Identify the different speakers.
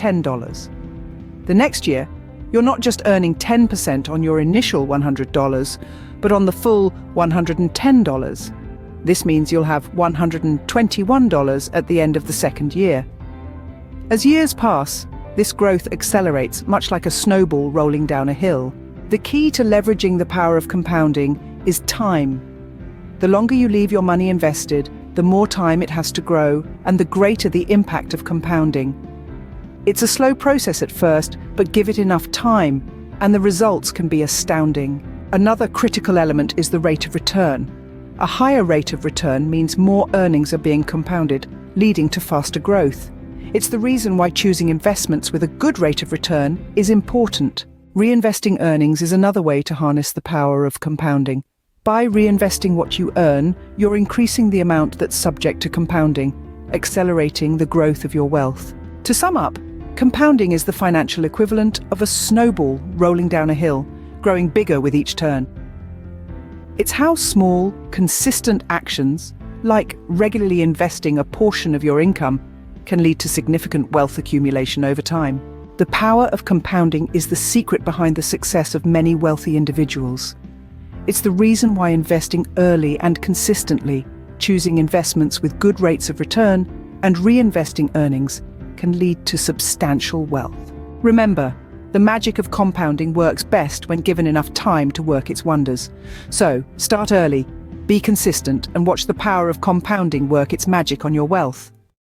Speaker 1: $10. The next year, you're not just earning 10% on your initial $100, but on the full $110. This means you'll have $121 at the end of the second year. As years pass, this growth accelerates, much like a snowball rolling down a hill. The key to leveraging the power of compounding is time. The longer you leave your money invested, the more time it has to grow, and the greater the impact of compounding. It's a slow process at first, but give it enough time, and the results can be astounding. Another critical element is the rate of return. A higher rate of return means more earnings are being compounded, leading to faster growth. It's the reason why choosing investments with a good rate of return is important. Reinvesting earnings is another way to harness the power of compounding. By reinvesting what you earn, you're increasing the amount that's subject to compounding, accelerating the growth of your wealth. To sum up, compounding is the financial equivalent of a snowball rolling down a hill, growing bigger with each turn. It's how small, consistent actions, like regularly investing a portion of your income, can lead to significant wealth accumulation over time. The power of compounding is the secret behind the success of many wealthy individuals. It's the reason why investing early and consistently, choosing investments with good rates of return, and reinvesting earnings can lead to substantial wealth. Remember, the magic of compounding works best when given enough time to work its wonders. So, start early, be consistent, and watch the power of compounding work its magic on your wealth.